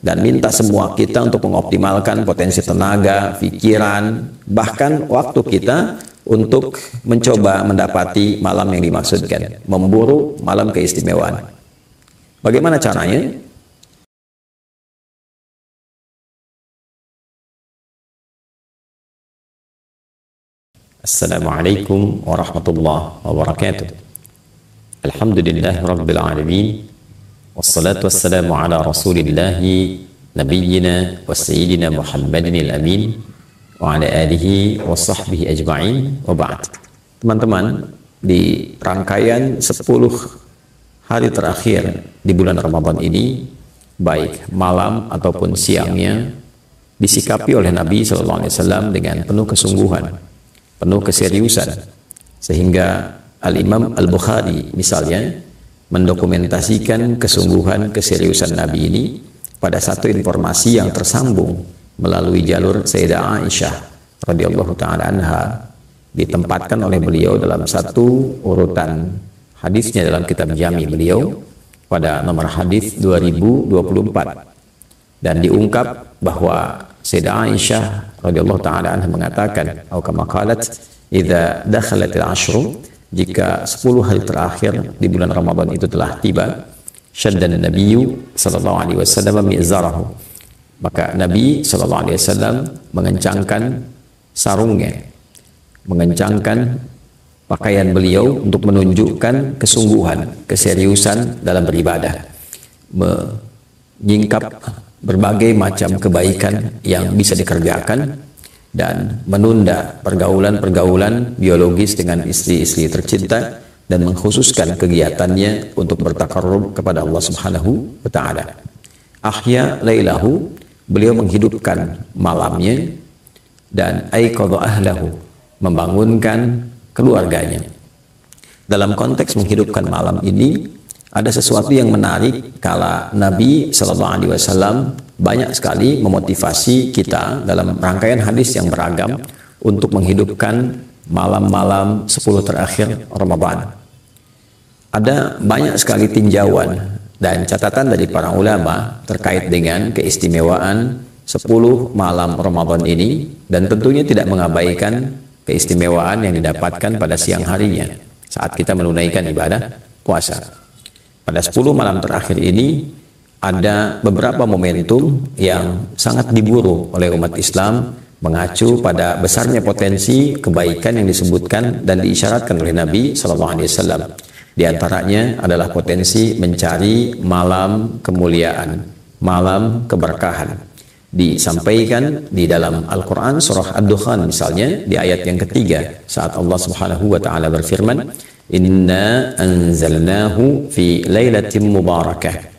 dan minta semua kita untuk mengoptimalkan potensi tenaga, pikiran, bahkan waktu kita untuk mencoba mendapati malam yang dimaksudkan, memburu malam keistimewaan. Bagaimana caranya? Assalamualaikum warahmatullahi wabarakatuh. Alhamdulillahi rabbil alamin. Wassalatu wassalamu ala rasulillahi nabiyyina wa sayyidina Muhammadin al-amin wa ala alihi wa sahbihi ajma'in wa ba'd. Teman-teman, di rangkaian 10 hari terakhir di bulan Ramadan ini, baik malam ataupun siangnya, disikapi oleh Nabi SAW dengan penuh kesungguhan, penuh keseriusan, sehingga Al-Imam Al-Bukhari misalnya mendokumentasikan kesungguhan keseriusan Nabi ini pada satu informasi yang tersambung melalui jalur Sayyidah Aisyah radhiyallahu ta'ala anha, ditempatkan oleh beliau dalam satu urutan hadisnya dalam kitab Jami beliau pada nomor hadis 2024, dan diungkap bahwa Sayyidah Aisyah radhiyallahu ta'ala anha mengatakan, atau kama qalat, idza dakhalatil ashru, jika 10 hari terakhir di bulan Ramadan itu telah tiba, syaddan nabiyyu sallallahu alaihi wasallam mi'zarahu, maka Nabi sallallahu alaihi wasallam mengencangkan sarungnya, mengencangkan pakaian beliau untuk menunjukkan kesungguhan, keseriusan dalam beribadah, menyingkap berbagai macam kebaikan yang bisa dikerjakan, dan menunda pergaulan-pergaulan biologis dengan istri-istri tercinta, dan mengkhususkan kegiatannya untuk bertakarrub kepada Allah Subhanahu wa ta'ala. Ahya lailahu, beliau menghidupkan malamnya, dan aiqadha ahlahu, membangunkan keluarganya. Dalam konteks menghidupkan malam ini, ada sesuatu yang menarik kala Nabi SAW banyak sekali memotivasi kita dalam rangkaian hadis yang beragam untuk menghidupkan malam-malam 10 terakhir Ramadan. Ada banyak sekali tinjauan dan catatan dari para ulama terkait dengan keistimewaan 10 malam Ramadan ini, dan tentunya tidak mengabaikan keistimewaan yang didapatkan pada siang harinya saat kita menunaikan ibadah puasa. Pada 10 malam terakhir ini ada beberapa momentum yang sangat diburu oleh umat Islam, mengacu pada besarnya potensi kebaikan yang disebutkan dan diisyaratkan oleh Nabi SAW. Di antaranya adalah potensi mencari malam kemuliaan, malam keberkahan. Disampaikan di dalam Al-Quran surah Ad-Dukhan misalnya di ayat yang ketiga, saat Allah Subhanahu wa ta'ala berfirman, inna anzalnahu fi lailatin mubarakah,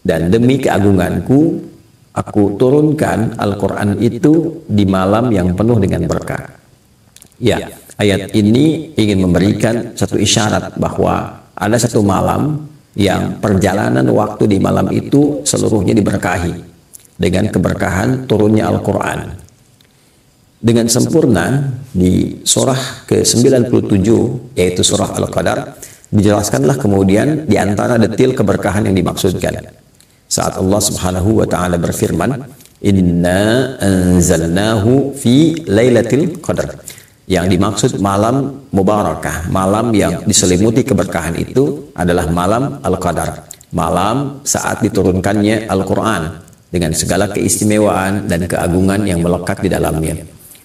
dan demi keagunganku aku turunkan Al-Quran itu di malam yang penuh dengan berkah. Ya, ayat ini ingin memberikan satu isyarat bahwa ada satu malam yang perjalanan waktu di malam itu seluruhnya diberkahi dengan keberkahan turunnya Al-Quran. Dengan sempurna di surah ke-97, yaitu surah Al-Qadar, dijelaskanlah kemudian di antara detil keberkahan yang dimaksudkan. Saat Allah Subhanahu wa ta'ala berfirman, inna anzalnahu fi lailatul qadar. Yang dimaksud malam mubarakah, malam yang diselimuti keberkahan itu adalah malam Al-Qadar, malam saat diturunkannya Al-Quran dengan segala keistimewaan dan keagungan yang melekat di dalamnya.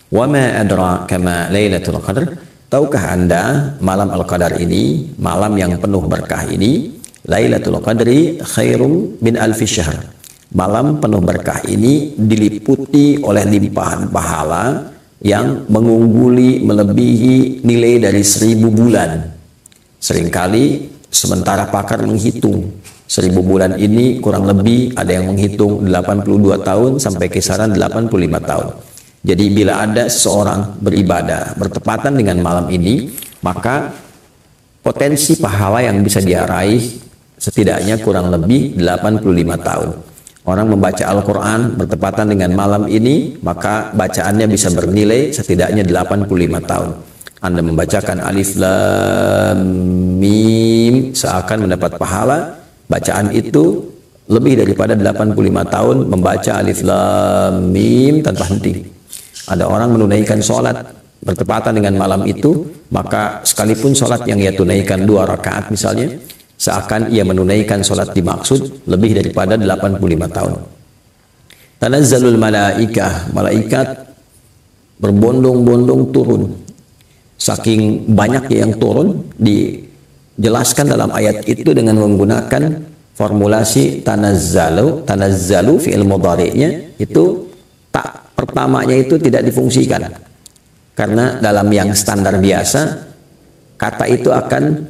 Wa ma adraka ma lailatul qadar, tahukah Anda malam Al-Qadar ini, malam yang penuh berkah ini? Lailatul Qadri khairum min alfi syahr. Malam penuh berkah ini diliputi oleh limpahan pahala yang mengungguli, melebihi nilai dari 1000 bulan. Seringkali sementara pakar menghitung 1000 bulan ini kurang lebih ada yang menghitung 82 tahun sampai kisaran 85 tahun. Jadi bila ada seseorang beribadah bertepatan dengan malam ini, maka potensi pahala yang bisa dia raih setidaknya kurang lebih 85 tahun. Orang membaca Al-Quran bertepatan dengan malam ini, maka bacaannya bisa bernilai setidaknya 85 tahun. Anda membacakan Alif Lam Mim seakan mendapat pahala, bacaan itu lebih daripada 85 tahun membaca alif lam mim tanpa henti. Ada orang menunaikan sholat bertepatan dengan malam itu, maka sekalipun sholat yang ia tunaikan 2 rakaat misalnya, seakan ia menunaikan sholat dimaksud lebih daripada 85 tahun. Tanazzalul malaikah, malaikat berbondong-bondong turun. Saking banyaknya yang turun, dijelaskan dalam ayat itu dengan menggunakan formulasi tanazzalu fi'il mudhari'nya itu tak pertamanya itu tidak difungsikan. Karena dalam yang standar biasa, kata itu akan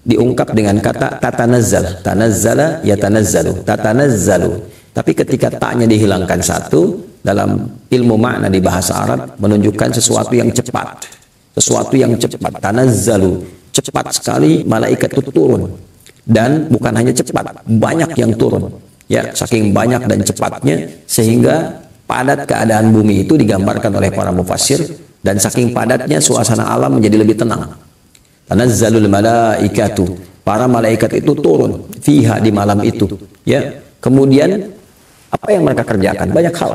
diungkap dengan kata tatanazzal. Tanazzala yatanazzalu, tatanazzalu. Tapi ketika taknya dihilangkan satu, dalam ilmu makna di bahasa Arab menunjukkan sesuatu yang cepat. Sesuatu yang cepat. Tanazzalu. Cepat sekali malaikat itu turun. Dan bukan hanya cepat, banyak yang turun. Ya, saking banyak dan cepatnya sehingga padat keadaan bumi itu digambarkan oleh para mufassir, dan saking padatnya suasana alam menjadi lebih tenang. Tanazzalul malaikatu, para malaikat itu turun fiha di malam itu. Ya, kemudian apa yang mereka kerjakan? Banyak hal.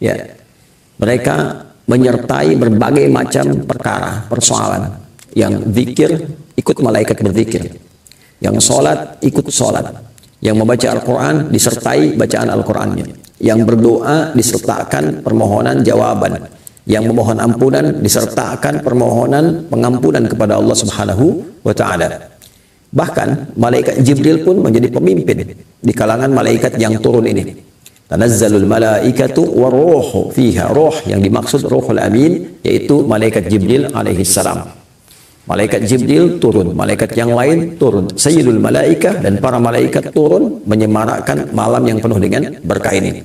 Ya, mereka menyertai berbagai macam perkara, persoalan. Yang zikir ikut malaikat berzikir, yang sholat ikut sholat, yang membaca Al-Quran disertai bacaan Al-Qurannya, yang berdoa disertakan permohonan jawaban, yang memohon ampunan disertakan permohonan pengampunan kepada Allah Subhanahu wa Ta'ala. Bahkan malaikat Jibril pun menjadi pemimpin di kalangan malaikat yang turun ini. Tanazzalul malaikatu waruhu fiha, roh yang dimaksud Ruhul Amin yaitu malaikat Jibril alaihi salam. Malaikat Jibril turun, malaikat yang lain turun, sayyidul malaikah, dan para malaikat turun menyemarakkan malam yang penuh dengan berkah ini.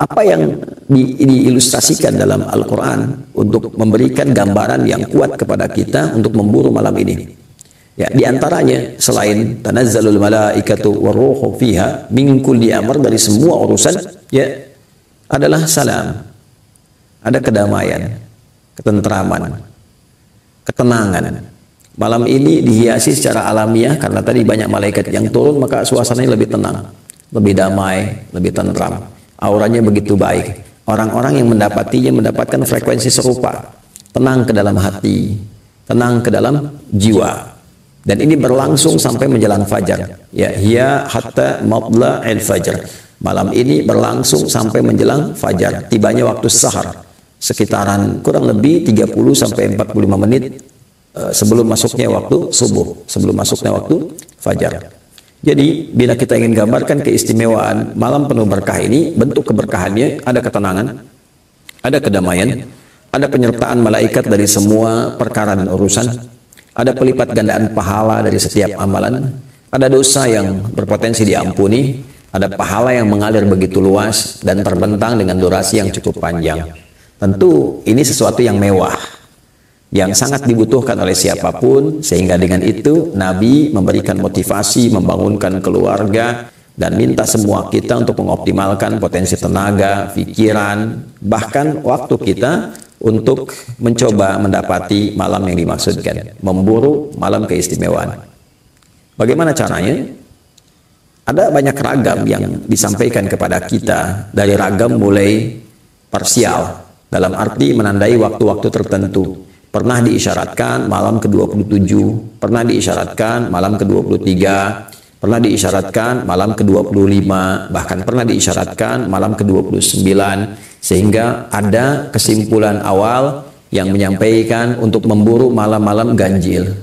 Apa yang diilustrasikan dalam Al-Quran untuk memberikan gambaran yang kuat kepada kita untuk memburu malam ini? Ya, di antaranya selain tanazzalul malaikatu waruhu fiha min kulli amr, dari semua urusan, ya, adalah salam. Ada kedamaian, ketentraman, ketenangan. Malam ini dihiasi secara alamiah karena tadi banyak malaikat yang turun, maka suasananya lebih tenang, lebih damai, lebih tentram. Auranya begitu baik. Orang-orang yang mendapatinya mendapatkan frekuensi serupa. Tenang ke dalam hati, tenang ke dalam jiwa. Dan ini berlangsung sampai menjelang fajar. Ya, hiya hatta matla'il fajr. Malam ini berlangsung sampai menjelang fajar. Tibanya waktu sahar. Sekitaran kurang lebih 30 sampai 45 menit sebelum masuknya waktu subuh, sebelum masuknya waktu fajar. Jadi bila kita ingin gambarkan keistimewaan malam penuh berkah ini, bentuk keberkahannya ada ketenangan, ada kedamaian, ada penyertaan malaikat dari semua perkara dan urusan, ada pelipat gandaan pahala dari setiap amalan, ada dosa yang berpotensi diampuni, ada pahala yang mengalir begitu luas dan terbentang dengan durasi yang cukup panjang. Tentu ini sesuatu yang mewah, yang sangat dibutuhkan oleh siapapun, sehingga dengan itu Nabi memberikan motivasi, membangunkan keluarga, dan minta semua kita untuk mengoptimalkan potensi tenaga, pikiran, bahkan waktu kita untuk mencoba mendapati malam yang dimaksudkan, memburu malam keistimewaan. Bagaimana caranya? Ada banyak ragam yang disampaikan kepada kita, dari ragam mulai parsial, dalam arti menandai waktu-waktu tertentu. Pernah diisyaratkan malam ke-27, pernah diisyaratkan malam ke-23, pernah diisyaratkan malam ke-25, bahkan pernah diisyaratkan malam ke-29, sehingga ada kesimpulan awal yang menyampaikan untuk memburu malam-malam ganjil.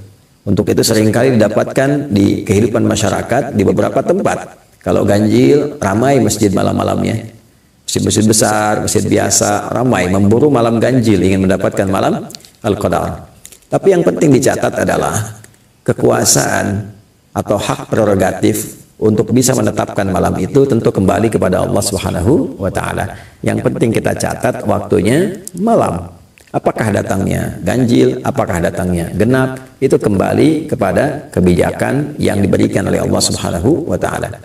Untuk itu seringkali didapatkan di kehidupan masyarakat di beberapa tempat. Kalau ganjil, ramai masjid malam-malamnya. Masjid-masjid besar, masjid biasa, ramai memburu malam ganjil, ingin mendapatkan malam Al-Qadar. Tapi yang penting dicatat adalah kekuasaan atau hak prerogatif untuk bisa menetapkan malam itu tentu kembali kepada Allah Subhanahu wa Ta'ala. Yang penting kita catat waktunya malam. Apakah datangnya ganjil, apakah datangnya genap, itu kembali kepada kebijakan yang diberikan oleh Allah Subhanahu wa Ta'ala.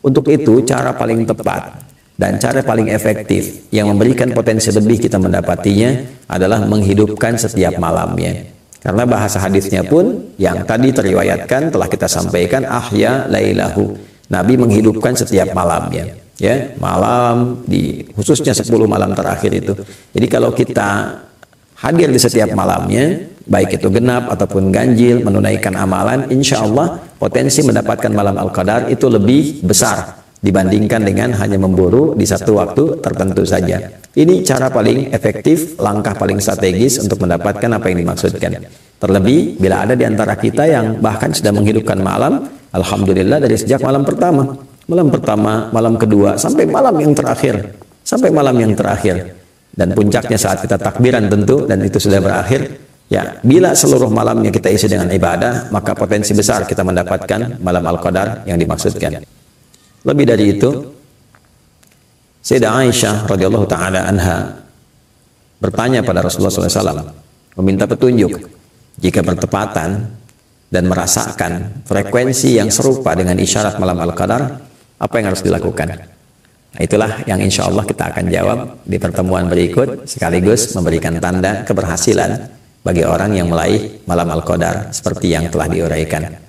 Untuk itu cara paling tepat dan cara paling efektif yang memberikan potensi lebih kita mendapatinya adalah menghidupkan setiap malamnya. Karena bahasa hadisnya pun yang tadi teriwayatkan telah kita sampaikan, ahya lailahu. Nabi menghidupkan setiap malamnya. Ya, malam di khususnya 10 malam terakhir itu. Jadi kalau kita hadir di setiap malamnya, baik itu genap ataupun ganjil, menunaikan amalan, insya Allah potensi mendapatkan malam Al-Qadar itu lebih besar dibandingkan dengan hanya memburu di satu waktu tertentu saja. Ini cara paling efektif, langkah paling strategis untuk mendapatkan apa yang dimaksudkan. Terlebih bila ada di antara kita yang bahkan sudah menghidupkan malam, alhamdulillah dari sejak malam pertama, malam kedua, sampai malam yang terakhir, Dan puncaknya saat kita takbiran tentu, dan itu sudah berakhir. Ya, bila seluruh malamnya kita isi dengan ibadah, maka potensi besar kita mendapatkan malam Al-Qadar yang dimaksudkan. Lebih dari itu, Sayyidah Aisyah radhiyallahu taala anha bertanya pada Rasulullah SAW, meminta petunjuk jika bertepatan dan merasakan frekuensi yang serupa dengan isyarat malam Al-Qadar, apa yang harus dilakukan? Nah, itulah yang insya Allah kita akan jawab di pertemuan berikut, sekaligus memberikan tanda keberhasilan bagi orang yang meraih malam Al-Qadar seperti yang telah diuraikan.